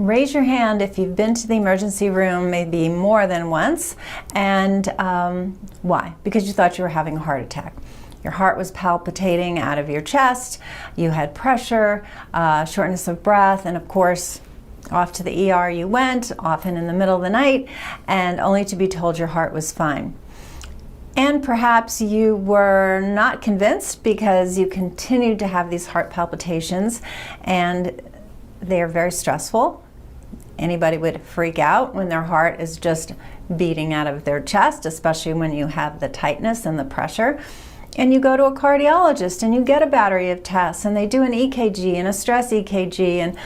Raise your hand if you've been to the emergency room maybe more than once, and why? Because you thought you were having a heart attack. Your heart was palpitating out of your chest, you had pressure, shortness of breath, and of course, off to the ER you went, often in the middle of the night, and only to be told your heart was fine. And perhaps you were not convinced because you continued to have these heart palpitations, and they are very stressful. Anybody would freak out when their heart is just beating out of their chest, especially when you have the tightness and the pressure. And you go to a cardiologist and you get a battery of tests, and they do an EKG and a stress EKG and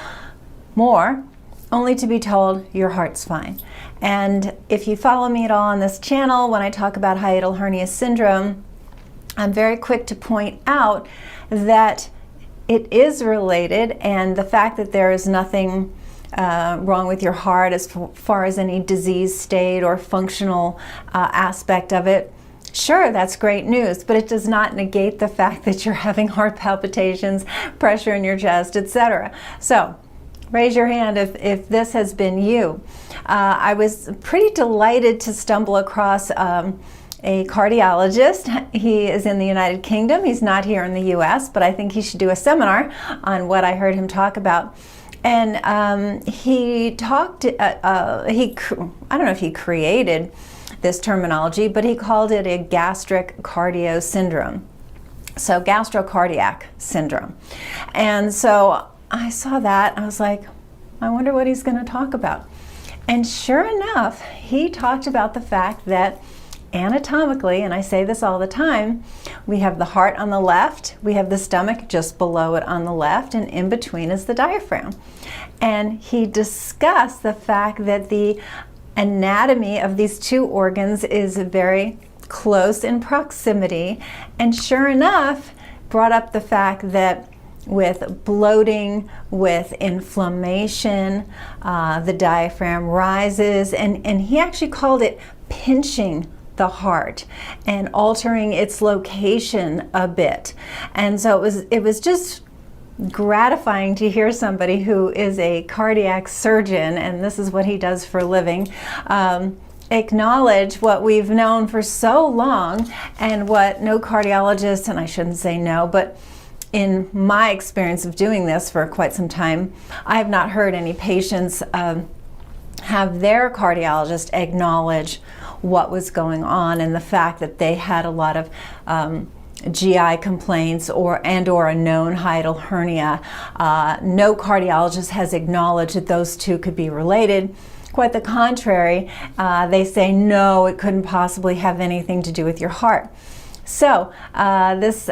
more, only to be told your heart's fine. And if you follow me at all on this channel, when I talk about hiatal hernia syndrome, I'm very quick to point out that it is related, and the fact that there is nothing wrong with your heart as far as any disease state or functional aspect of it, sure, that's great news, but it does not negate the fact that you're having heart palpitations, pressure in your chest, etc. So raise your hand if this has been you. I was pretty delighted to stumble across a cardiologist. He is in the United Kingdom. He's not here in the US, but I think he should do a seminar on what I heard him talk about. And he talked, I don't know if he created this terminology, but he called it a gastric cardio syndrome. So gastrocardiac syndrome. And so I saw that, I was like, I wonder what he's going to talk about. And sure enough, he talked about the fact that anatomically, and I say this all the time, we have the heart on the left, we have the stomach just below it on the left, and in between is the diaphragm. And he discussed the fact that the anatomy of these two organs is very close in proximity, and sure enough, brought up the fact that with bloating, with inflammation, the diaphragm rises, and he actually called it pinching the heart and altering its location a bit. And so it was just gratifying to hear somebody who is a cardiac surgeon, and this is what he does for a living, acknowledge what we've known for so long, and what no cardiologist, and I shouldn't say no, but in my experience of doing this for quite some time, I have not heard any patients have their cardiologist acknowledge what was going on, and the fact that they had a lot of GI complaints or a known hiatal hernia. No cardiologist has acknowledged that those two could be related. Quite the contrary, they say no, it couldn't possibly have anything to do with your heart. So this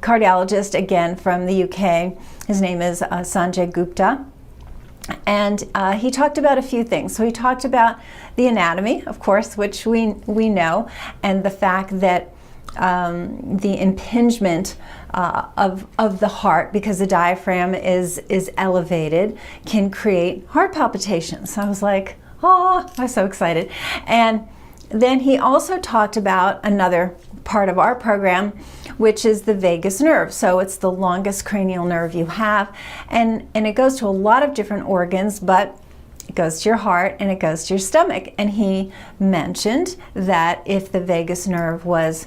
cardiologist, again from the UK, his name is Sanjay Gupta, and he talked about a few things. So he talked about the anatomy, of course, which we know, and the fact that the impingement of the heart, because the diaphragm is elevated, can create heart palpitations. I was like, oh, I was so excited. And then he also talked about another part of our program, which is the vagus nerve. So it's the longest cranial nerve you have, and it goes to a lot of different organs, but it goes to your heart and it goes to your stomach. And he mentioned that if the vagus nerve was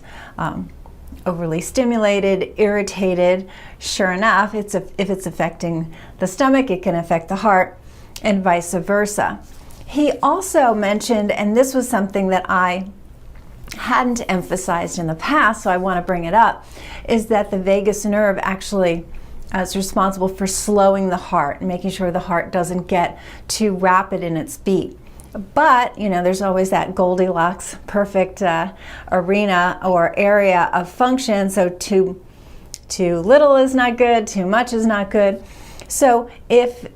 overly stimulated, irritated, sure enough, if it's affecting the stomach, it can affect the heart, and vice versa. He also mentioned, and this was something that I hadn't emphasized in the past, so I want to bring it up, is that the vagus nerve actually is responsible for slowing the heart and making sure the heart doesn't get too rapid in its beat. But, you know, there's always that Goldilocks perfect arena or area of function, so too little is not good, too much is not good. So if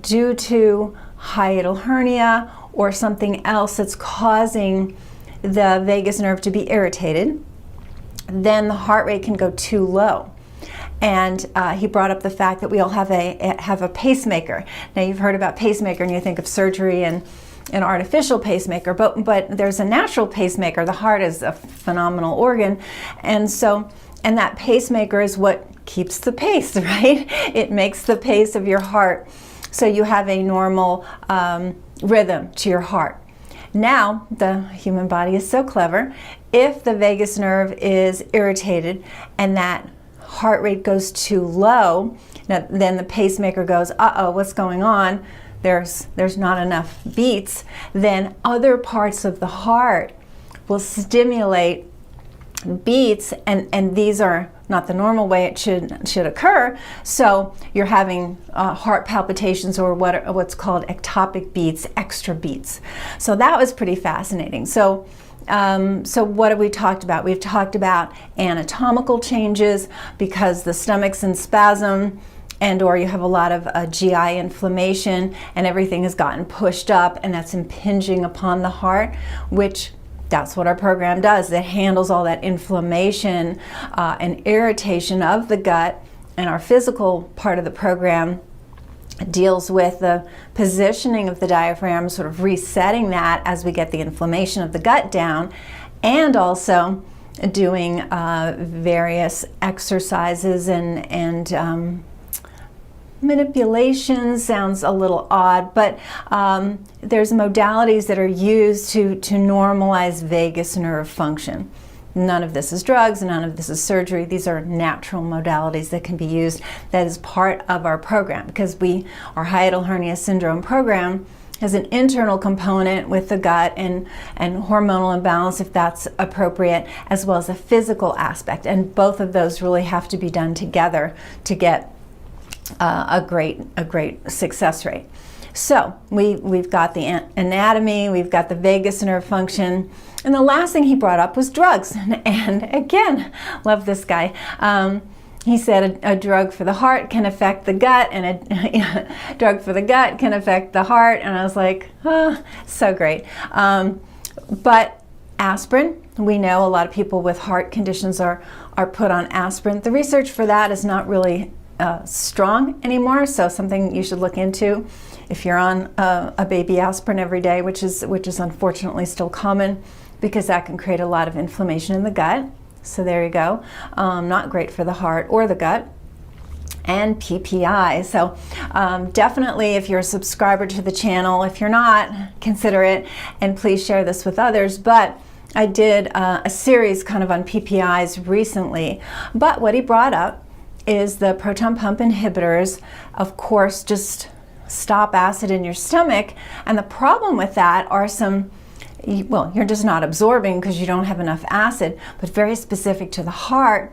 due to hiatal hernia or something else that's causing the vagus nerve to be irritated, then the heart rate can go too low. And he brought up the fact that we all have a pacemaker. Now, you've heard about pacemaker and you think of surgery and an artificial pacemaker, but there's a natural pacemaker. The heart is a phenomenal organ, and that pacemaker is what keeps the pace, right? It makes the pace of your heart so you have a normal rhythm to your heart. Now, the human body is so clever. If the vagus nerve is irritated and that heart rate goes too low, now, then the pacemaker goes, uh-oh, what's going on? There's not enough beats. Then other parts of the heart will stimulate beats, and these are not the normal way it should occur. So you're having heart palpitations, or what's called ectopic beats, extra beats. So that was pretty fascinating. So what have we talked about? We've talked about anatomical changes because the stomach's in spasm, and or you have a lot of GI inflammation and everything has gotten pushed up, and that's impinging upon the heart, which that's what our program does. It handles all that inflammation and irritation of the gut, and our physical part of the program deals with the positioning of the diaphragm, sort of resetting that as we get the inflammation of the gut down, and also doing various exercises and manipulation. Sounds a little odd, but there's modalities that are used to normalize vagus nerve function. None of this is drugs, none of this is surgery. These are natural modalities that can be used. That is part of our program, because our hiatal hernia syndrome program has an internal component with the gut and hormonal imbalance, if that's appropriate, as well as a physical aspect. And both of those really have to be done together to get a great success rate. So we've got the anatomy, we've got the vagus nerve function, and the last thing he brought up was drugs. And again, love this guy. He said a drug for the heart can affect the gut, and a drug for the gut can affect the heart. And I was like, oh, so great. But aspirin, we know a lot of people with heart conditions are put on aspirin. The research for that is not really strong anymore, so something you should look into if you're on a baby aspirin every day, which is unfortunately still common, because that can create a lot of inflammation in the gut. So there you go. Not great for the heart or the gut. And PPI. So definitely, if you're a subscriber to the channel, if you're not, consider it, and please share this with others. But I did a series kind of on PPIs recently, but what he brought up is the proton pump inhibitors, of course, just stop acid in your stomach. And the problem with that are you're just not absorbing because you don't have enough acid, but very specific to the heart,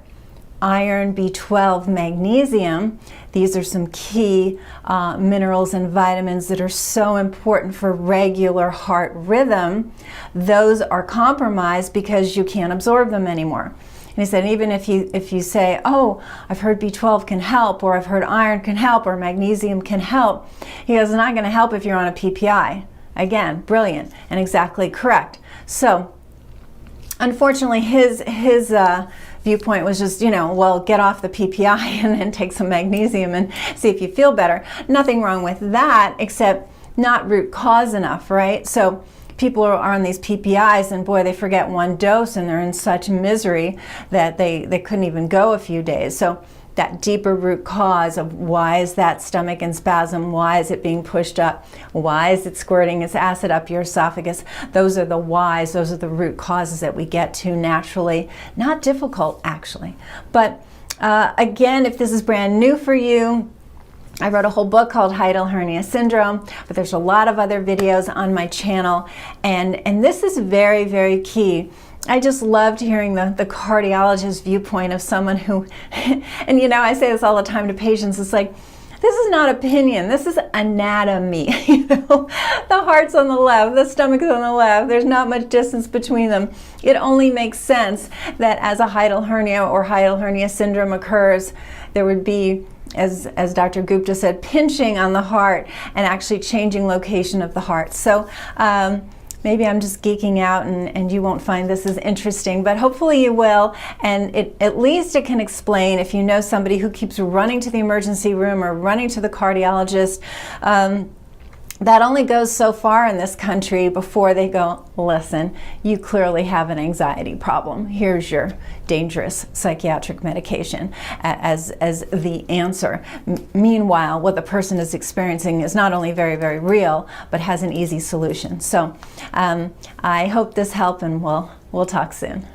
iron, B12, magnesium. These are some key minerals and vitamins that are so important for regular heart rhythm. Those are compromised because you can't absorb them anymore. And he said, even if you say, oh, I've heard B12 can help, or I've heard iron can help, or magnesium can help, he goes, it's not going to help if you're on a PPI. Again, brilliant and exactly correct. So, unfortunately, his viewpoint was just, well, get off the PPI and then take some magnesium and see if you feel better. Nothing wrong with that, except not root cause enough, right? So people are on these PPIs, and boy, they forget one dose and they're in such misery that they couldn't even go a few days. So that deeper root cause of why is that stomach in spasm, why is it being pushed up, why is it squirting its acid up your esophagus, those are the whys, those are the root causes that we get to naturally. Not difficult, actually. But again, if this is brand new for you, I wrote a whole book called Hiatal Hernia Syndrome, but there's a lot of other videos on my channel, and this is very, very key. I just loved hearing the cardiologist's viewpoint of someone who, and I say this all the time to patients, it's like, this is not opinion, this is anatomy. The heart's on the left, the stomach's on the left, there's not much distance between them. It only makes sense that as a hiatal hernia or hiatal hernia syndrome occurs, there would be, as Dr. Gupta said, pinching on the heart and actually changing location of the heart. So maybe I'm just geeking out and you won't find this as interesting, but hopefully you will. And at least it can explain, if you know somebody who keeps running to the emergency room or running to the cardiologist, that only goes so far in this country before they go, listen, you clearly have an anxiety problem. Here's your dangerous psychiatric medication as the answer. Meanwhile, what the person is experiencing is not only very, very real, but has an easy solution. So I hope this helped, and we'll talk soon.